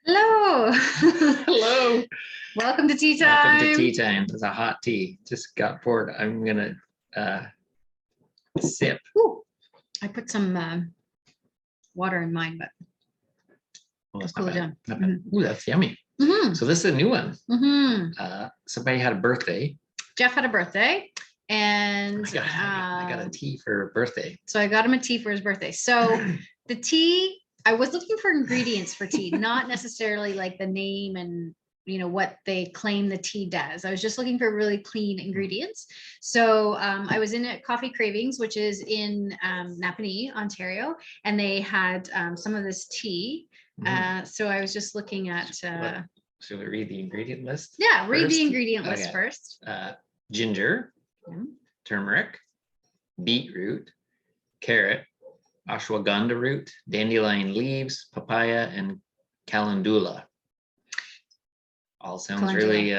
Hello. Hello. Welcome to tea time. Welcome to tea time. It's a hot tea. Just got poured. I'm gonna sip. Ooh, I put some water in mine, but That's cool not bad. down. Not bad. Ooh, that's yummy. So this is a new one. Somebody had a birthday. Jeff had a birthday, and I got a tea for a birthday. So I got him a tea for his birthday. So the tea, I was looking for ingredients for tea, not necessarily like the name and what they claim the tea does. I was just looking for really clean ingredients. So I was in at Coffee Cravings, which is in Napanee, Ontario, and they had some of this tea. So I was just looking at. Should we read the ingredient list? Yeah, read the ingredient list first. Ginger, turmeric, beetroot, carrot, ashwagandha root, dandelion leaves, papaya, and calendula. All sounds really,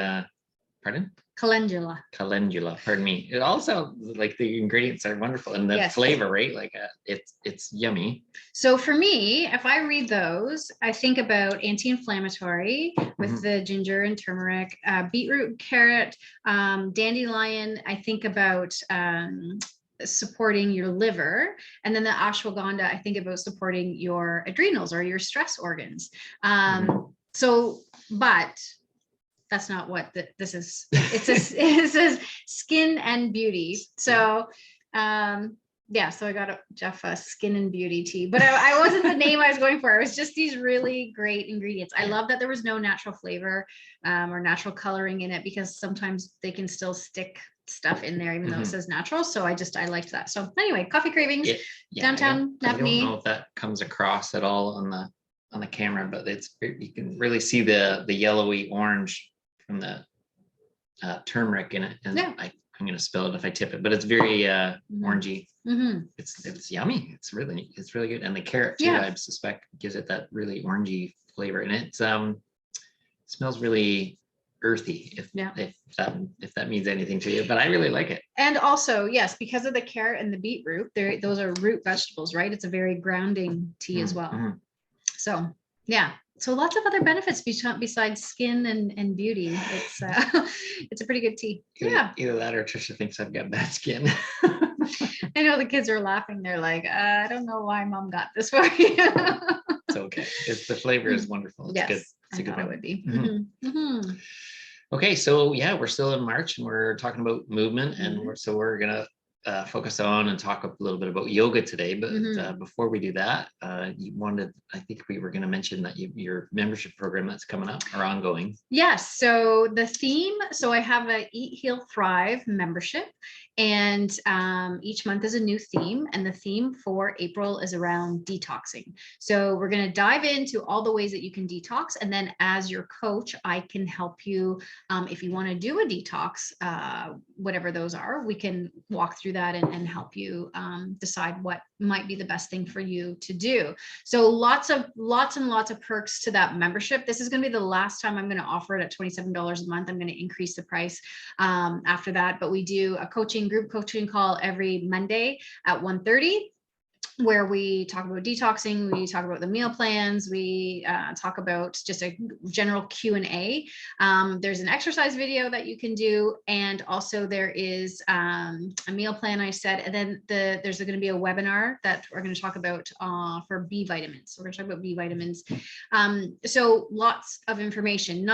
pardon? Calendula. Calendula, pardon me. It all sounds like the ingredients are wonderful, and the flavor, right? Like it's yummy. So for me, if I read those, I think about anti-inflammatory with the ginger and turmeric, beetroot, carrot, dandelion. I think about supporting your liver, and then the ashwagandha, I think about supporting your adrenals or your stress organs. But that's not what this is. It says skin and beauty. So so I got Jeff a skin and beauty tea, but I wasn't the name I was going for. It was just these really great ingredients. I love that there was no natural flavor or natural coloring in it, because sometimes they can still stick stuff in there even though it says natural. So I liked that. So anyway, Coffee Cravings, downtown Napanee. I don't know if that comes across at all on the camera, but you can really see the yellowy orange from the turmeric in it, and I'm going to spill it if I tip it, but it's very orangey. It's yummy. It's really good, and the carrot too, I suspect, gives it that really orangey flavor, and it smells really earthy. If that means anything to you, but I really like it. And also, yes, because of the carrot and the beetroot, those are root vegetables, right? It's a very grounding tea as well. So so lots of other benefits besides skin and beauty. It's it's a pretty good tea. Either that or Tricia thinks I've got bad skin. I know the kids are laughing. They're like, I don't know why Mom got this for you. It's okay. The flavor is wonderful. It's good. It's a good one. It would be. Okay, so we're still in March, and we're talking about movement, and we're gonna focus on and talk a little bit about yoga today. But before we do that, I think we were going to mention that your membership program that's coming up or ongoing. Yes. So the theme, I have a Eat, Heal, Thrive membership, and each month is a new theme, and the theme for April is around detoxing. So we're going to dive into all the ways that you can detox, and then as your coach, I can help you if you want to do a detox, whatever those are. We can walk through that and help you decide what might be the best thing for you to do. So lots and lots of perks to that membership. This is going to be the last time I'm going to offer it at $27 a month. I'm going to increase the price after that, but we do a group coaching call every Monday at 1:30. where we talk about detoxing, we talk about the meal plans, we talk about just a general Q&A. There's an exercise video that you can do, and also there is a meal plan I said, and then there's going to be a webinar that we're going to talk about for B vitamins. So we're going to talk about B vitamins. So lots of information.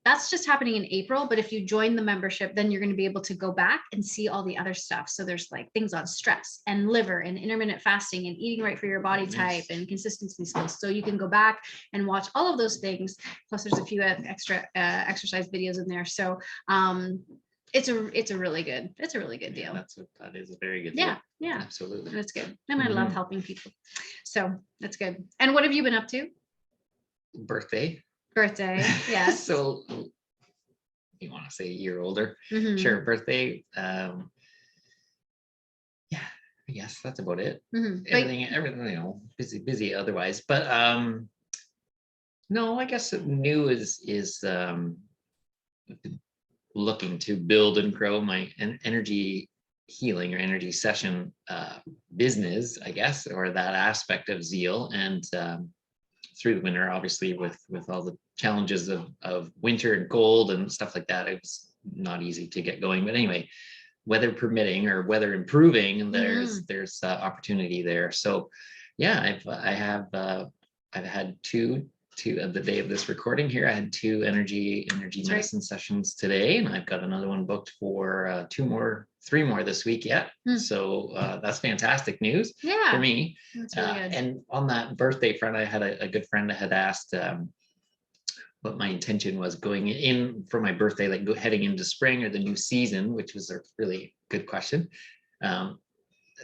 That's just happening in April, but if you join the membership, then you're going to be able to go back and see all the other stuff. So there's like things on stress and liver and intermittent fasting and eating right for your body type and consistency skills. So you can go back and watch all of those things. Plus there's a few extra exercise videos in there. So it's a really good deal. That is a very good deal. Yeah, absolutely. That's good. And I love helping people. So that's good. And what have you been up to? Birthday, yes. So you want to say a year older? Sure. Birthday. I guess that's about it. Everything, busy otherwise. But no, I guess new is looking to build and grow my energy healing or energy session business, I guess, or that aspect of Zeal. And through the winter, obviously with all the challenges of winter and cold and stuff like that. It was not easy to get going, but anyway, weather permitting or weather improving, and there's opportunity there. So yeah, I've had two of the day of this recording here. I had two energy medicine sessions today, and I've got another one booked for three more this week yet. So that's fantastic news for me. That's really good. And on that birthday front, I had a good friend that had asked what my intention was going in for my birthday, like heading into spring or the new season, which was a really good question.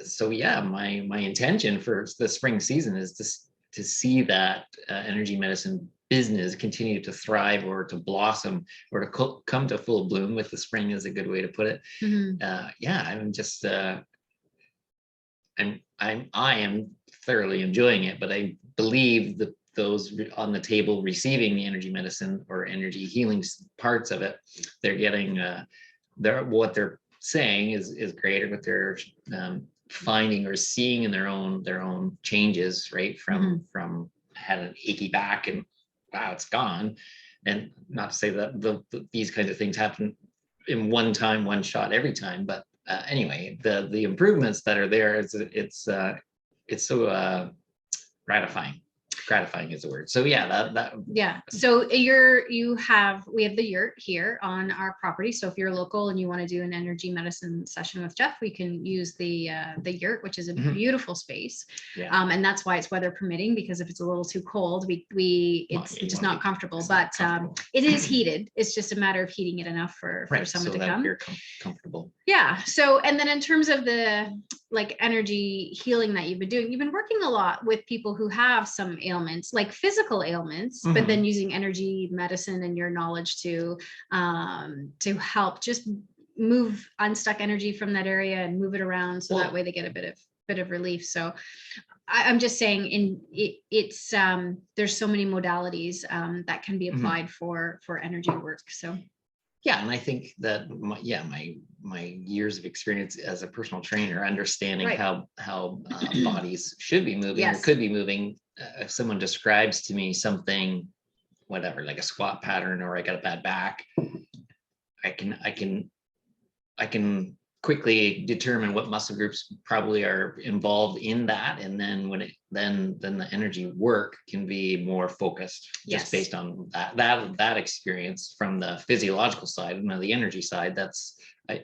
So yeah, my intention for the spring season is to see that energy medicine business continue to thrive or to blossom or to come to full bloom. With the spring is a good way to put it. Yeah, I'm just I am thoroughly enjoying it, but I believe that those on the table receiving the energy medicine or energy healing parts of it, they're getting what they're saying is great, or what they're finding or seeing in their own changes, right? From had an achy back and wow, it's gone. And not to say that these kinds of things happen in one shot every time, but anyway, the improvements that are there, it's so gratifying. Gratifying is the word. So yeah, yeah. So we have the yurt here on our property. So if you're local and you want to do an energy medicine session with Jeff, we can use the yurt, which is a beautiful space. And that's why it's weather permitting, because if it's a little too cold, it's just not comfortable. But it is heated. It's just a matter of heating it enough for someone to come. You're comfortable. Yeah. So, and then in terms of the energy healing that you've been working a lot with people who have some ailments, like physical ailments, but then using energy medicine and your knowledge to help just move unstuck energy from that area and move it around, so that way they get a bit of relief. So I'm just saying, it's there's so many modalities that can be applied for energy work. So yeah, and I think that my years of experience as a personal trainer, understanding how bodies should be moving or could be moving. If someone describes to me something, whatever, like a squat pattern, or I got a bad back, I can quickly determine what muscle groups probably are involved in that, and then then the energy work can be more focused, just based on that experience from the physiological side. And on the energy side,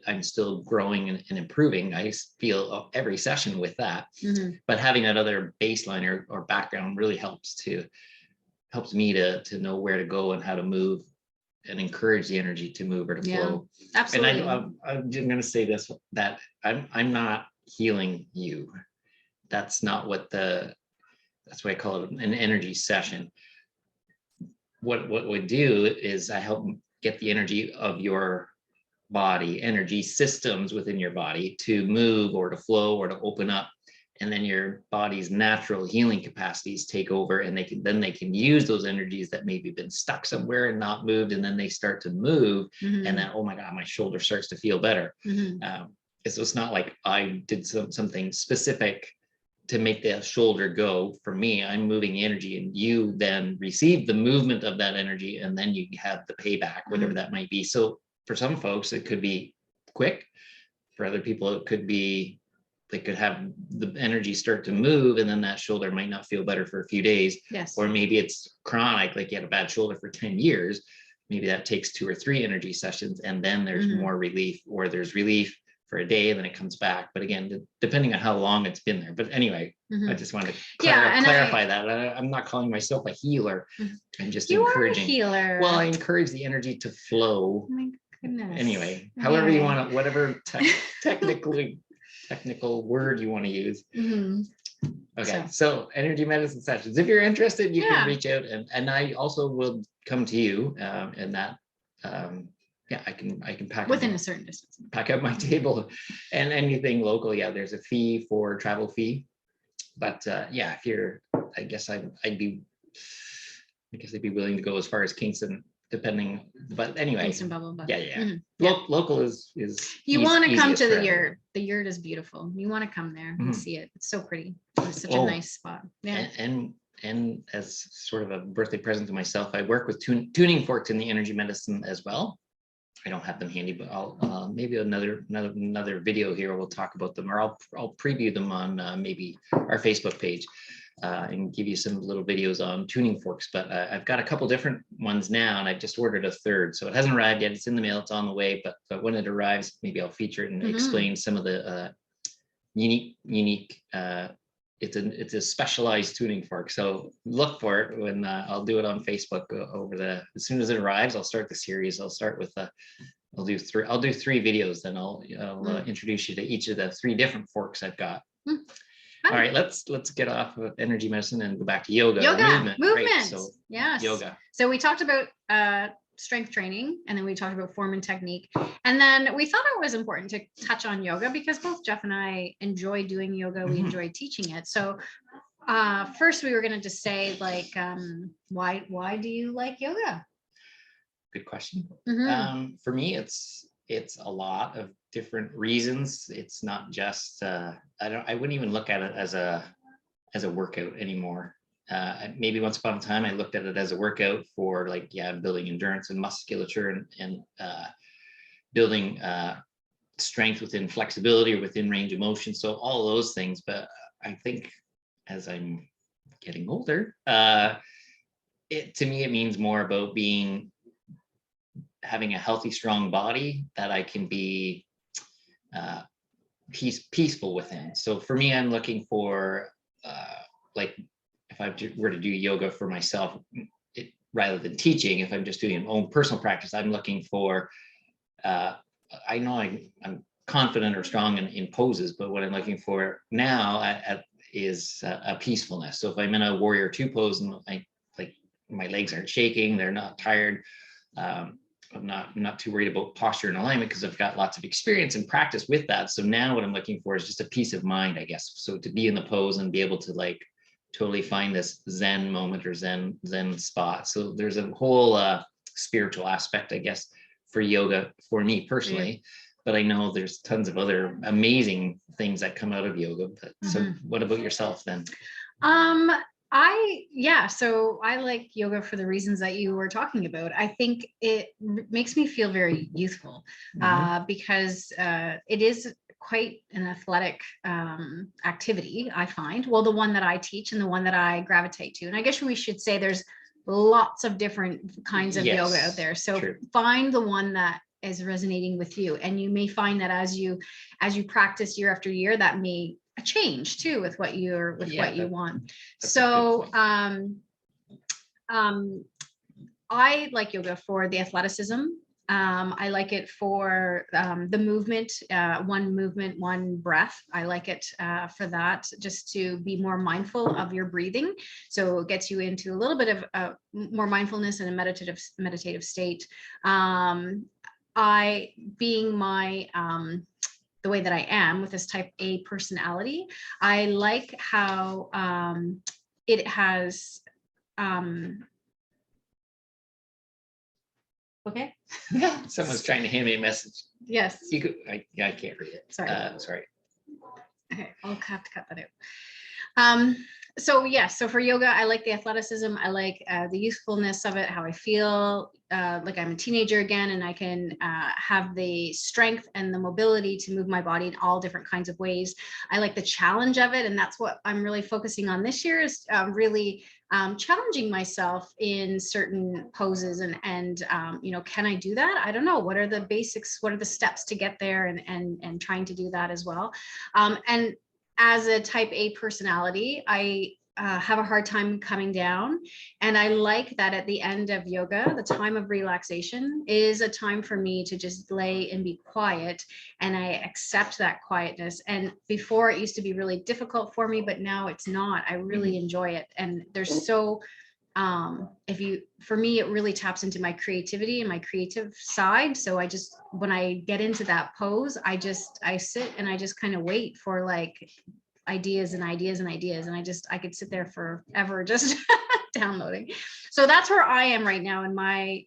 I'm still growing and improving. I feel every session with that, but having that other baseline or background really helps me to know where to go and how to move and encourage the energy to move or to flow. Absolutely. And I'm going to say this, that I'm not healing you. That's not that's why I call it an energy session. What we do is I help get the energy of your body, energy systems within your body, to move or to flow or to open up. And then your body's natural healing capacities take over, and they can use those energies that maybe been stuck somewhere and not moved, and then they start to move, and then, oh my God, my shoulder starts to feel better. So it's not like I did something specific to make the shoulder go. For me, I'm moving the energy, and you then receive the movement of that energy, and then you have the payback, whatever that might be. So for some folks, it could be quick. For other people, it could be, they could have the energy start to move, and then that shoulder might not feel better for a few days. Or maybe it's chronic, like you had a bad shoulder for 10 years. Maybe that takes 2 or 3 energy sessions, and then there's more relief, or there's relief for a day and then it comes back. But again, depending on how long it's been there. But anyway, I just wanted to clarify that. I'm not calling myself a healer. I'm just encouraging. You are a healer. Well, I encourage the energy to flow. Oh my goodness. Anyway, however you want to, whatever technical word you want to use. Okay, so energy medicine sessions. If you're interested, you can reach out, and I also will come to you, and that I can pack within a certain distance. Pack up my table, and anything local. Yeah, there's a fee for travel fee, but if you're, I guess I'd be willing to go as far as Kingston, depending. But anyway, Kingston bubble. But local is. You want to come to the yurt. The yurt is beautiful. You want to come there and see it. It's so pretty. It's such a nice spot. Yeah. And and as sort of a birthday present to myself, I work with tuning forks in the energy medicine as well. I don't have them handy, but I'll maybe another video here. We'll talk about them, or I'll preview them on maybe our Facebook page and give you some little videos on tuning forks. But I've got a couple different ones now, and I've just ordered a third, so it hasn't arrived yet. It's in the mail. It's on the way. But when it arrives, maybe I'll feature it and explain some of the unique. It's a specialized tuning fork, so look for it when I'll do it on Facebook as soon as it arrives. I'll start the series. I'll start with I'll do three videos, then I'll introduce you to each of the 3 different forks I've got. All right, let's get off of energy medicine and go back to yoga. Movement. Right, so yes. Yoga. So we talked about strength training, and then we talked about form and technique, and then we thought it was important to touch on yoga because both Jeff and I enjoy doing yoga. We enjoy teaching it. So first we were going to just say, like, why do you like yoga? Good question. For me, it's a lot of different reasons. It's not just I wouldn't even look at it as a workout anymore. Maybe once upon a time I looked at it as a workout for, like, building endurance and musculature and building strength within flexibility or within range of motion. So all of those things. But I think as I'm getting older, to me, it means more about having a healthy, strong body that I can be peaceful within. So for me, I'm looking for like, if I were to do yoga for myself, rather than teaching, if I'm just doing an own personal practice, I'm looking for, I know I'm confident or strong in poses, but what I'm looking for now is a peacefulness. So if I'm in a warrior 2 pose and my legs aren't shaking, they're not tired, I'm not too worried about posture and alignment because I've got lots of experience and practice with that. So now what I'm looking for is just a peace of mind, I guess. So to be in the pose and be able to, like, totally find this Zen moment or Zen spot. So there's a whole spiritual aspect, I guess, for yoga for me personally. But I know there's tons of other amazing things that come out of yoga. But so what about yourself then? So I like yoga for the reasons that you were talking about. I think it makes me feel very youthful because it is quite an athletic activity, I find. Well, the one that I teach and the one that I gravitate to. And I guess we should say there's lots of different kinds of yoga out there. So find the one that is resonating with you. And you may find that as you practice year after year, that may change too with what you want. So I like yoga for the athleticism. I like it for the movement, one breath. I like it for that, just to be more mindful of your breathing. So it gets you into a little bit of more mindfulness and a meditative state. Being my the way that I am with this type A personality, I like how it has okay. Someone's trying to hand me a message. Yes. You could, I can't read it. Sorry. Okay, I'll have to cut that out. So for yoga, I like the athleticism. I like the youthfulness of it, how I feel like I'm a teenager again, and I can have the strength and the mobility to move my body in all different kinds of ways. I like the challenge of it, and that's what I'm really focusing on this year, is really challenging myself in certain poses and can I do that? I don't know. What are the basics? What are the steps to get there, and trying to do that as well. And as a type A personality, I have a hard time coming down. And I like that at the end of yoga, the time of relaxation is a time for me to just lay and be quiet. And I accept that quietness. And before, it used to be really difficult for me, but now it's not. I really enjoy it. And there's for me, it really taps into my creativity and my creative side. So when I get into that pose, I sit and I just kind of wait for like ideas and ideas and ideas. And I could sit there forever just downloading. So that's where I am right now in my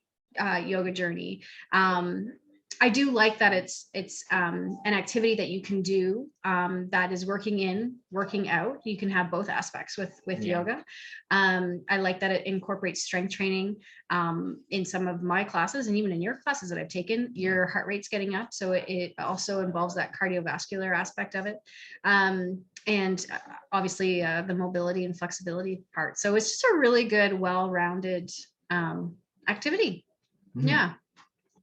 yoga journey. I do like that it's an activity that you can do that is working out. You can have both aspects with yoga. I like that it incorporates strength training in some of my classes, and even in your classes that I've taken, your heart rate's getting up. So it also involves that cardiovascular aspect of it. And obviously the mobility and flexibility part. So it's just a really good, well-rounded activity. Yeah.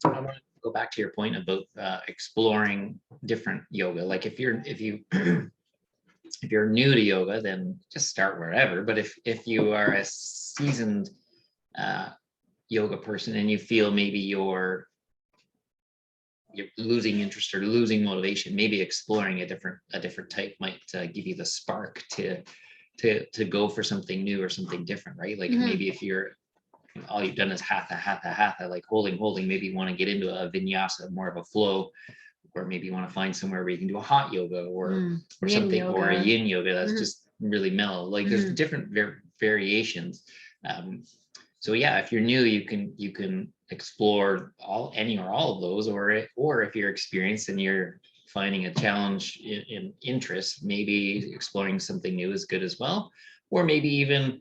I want to go back to your point about exploring different yoga. Like if you if you're new to yoga, then just start wherever. But if you are a seasoned yoga person and you feel maybe you're losing interest or losing motivation, maybe exploring a different type might give you the spark to go for something new or something different, right? Like maybe if you're all you've done is hatha, like holding, maybe you want to get into a vinyasa, more of a flow, or maybe you want to find somewhere where you can do a hot yoga or something yoga. Or a yin yoga that's just really mellow. Like there's different variations. So yeah, if you're new, you can explore any or all of those, or if you're experienced and you're finding a challenge in interest, maybe exploring something new is good as well. Or maybe even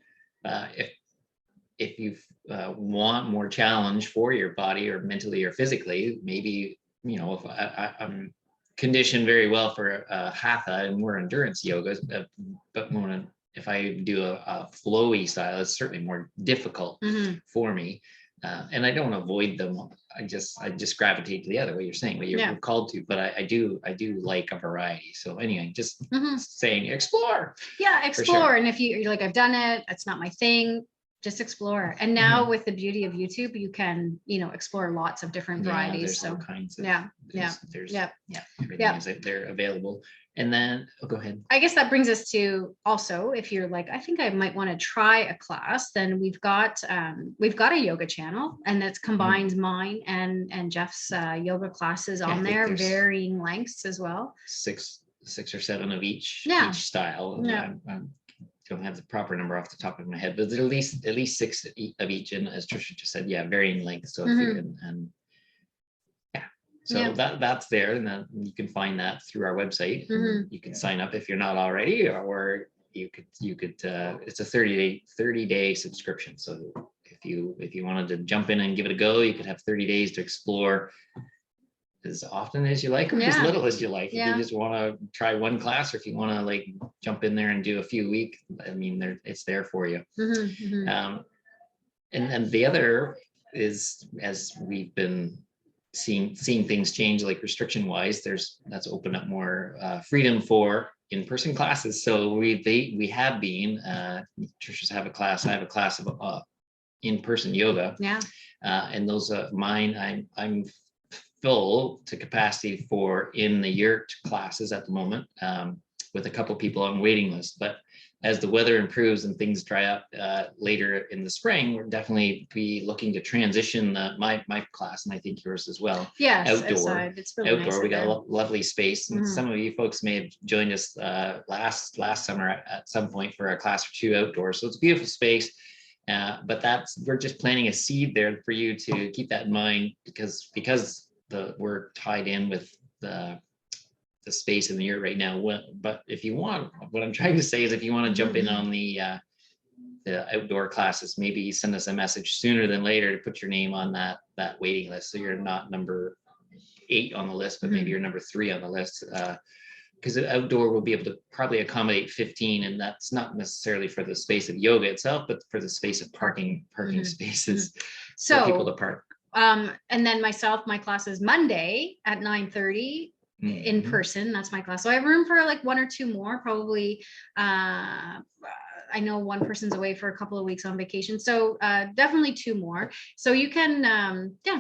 if you want more challenge for your body or mentally or physically, maybe, if I'm conditioned very well for hatha and more endurance yoga, but if I do a flowy style, it's certainly more difficult for me. And I don't avoid them. I just gravitate to the other way you're saying, what you're called to, but I do like a variety. So anyway, just saying explore. Yeah, explore. Sure. And if you're like, I've done it, it's not my thing, just explore. And now with the beauty of YouTube, you can, explore lots of different varieties. There's so all kinds of, there's everything is there available. And then go ahead. I guess that brings us to also, if you're like, I think I might want to try a class, then we've got a yoga channel, and that's combines mine and Jeff's yoga classes on there, varying lengths as well. Six or seven of each style. Don't have the proper number off the top of my head, but there's at least six of each, and as Tricia just said, varying lengths. So if you that's there, and then you can find that through our website. You can sign up if you're not already, or you could it's a 30-day subscription. So if you wanted to jump in and give it a go, you could have 30 days to explore as often as you like, or as little as you like. If you just want to try one class, or if you want to like jump in there and do a few weeks, I mean, it's there for you. And then the other is, as we've been seeing things change, like restriction wise, that's opened up more freedom for in-person classes. So we have been Tricia's have a class, I have a class of in-person yoga, and those mine, I'm full to capacity for in the yurt classes at the moment, with a couple people on waiting list. But as the weather improves and things dry up later in the spring, we're definitely be looking to transition my class, and I think yours as well. Yes, outdoor. It's really nice. We got a lovely space, and some of you folks may have joined us last summer at some point for a class or two outdoors. So it's a beautiful space. But we're just planting a seed there for you to keep that in mind, because we're tied in with the space in the year right now. But if you want, what I'm trying to say is, if you want to jump in on the outdoor classes, maybe send us a message sooner than later to put your name on that waiting list, so you're not number 8 on the list, but maybe you're number 3 on the list. Because outdoor will be able to probably accommodate 15, and that's not necessarily for the space of yoga itself, but for the space of parking spaces for people to park. And then my class is Monday at 9:30 in person. That's my class. So I have room for like 1 or 2 more, probably. I know one person's away for a couple of weeks on vacation. So definitely 2 more. So you can,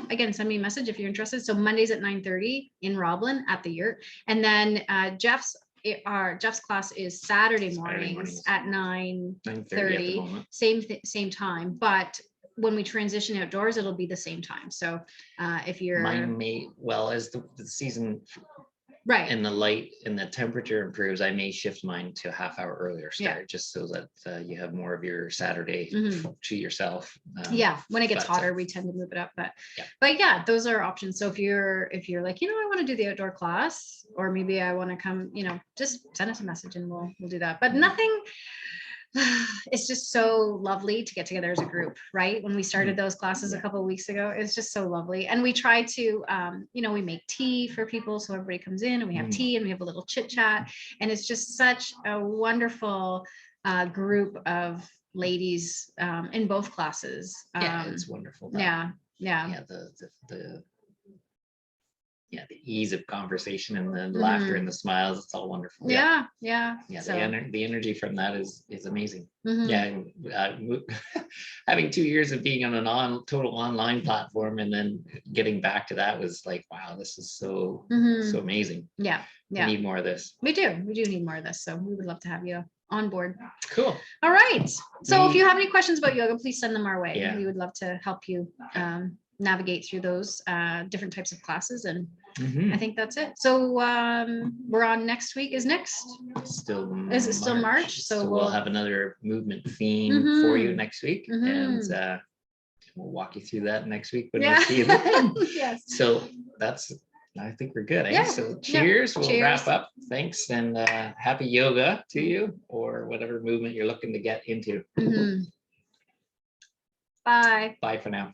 again, send me a message if you're interested. So Mondays at 9:30 in Roblin at the yurt. And then Jeff's class is Saturday mornings at 9:30, same time. But when we transition outdoors, it'll be the same time. So if you're mine may, well, as the season Right. and the light and the temperature improves, I may shift mine to a half hour earlier start, just so that you have more of your Saturday to yourself. Yeah, when it gets but, hotter, we tend to move it up, but yeah. yeah, those are options. So if you're like, you know, I want to do the outdoor class, or maybe I want to come, you know, just send us a message and we'll do that. But nothing. It's just so lovely to get together as a group, right? When we started those classes a couple of weeks ago, it's just so lovely. And we try to, you know, we make tea for people. So everybody comes in and we have tea and we have a little chit chat. And it's just such a wonderful group of ladies in both classes. Yeah, it's wonderful. Yeah. The ease of conversation and the laughter and the smiles, it's all wonderful. Yeah. So, the energy from that is amazing. Mm-hmm. Yeah, having 2 years of being on an total online platform and then getting back to that was like, wow, this is so amazing. Yeah. We need more of this. We do need more of this, so we would love to have you on board. Cool. All right, so if you have any questions about yoga, please send them our way. Yeah. We would love to help you navigate through those different types of classes, and I think that's it. So we're on next week. Is it still March? So we'll have another movement theme for you next week, and we'll walk you through that next week when we see you then. Yes. So I think we're good. Yeah. So cheers. We'll Cheers. wrap up. Thanks, and happy yoga to you, or whatever movement you're looking to get into. Bye. Bye for now.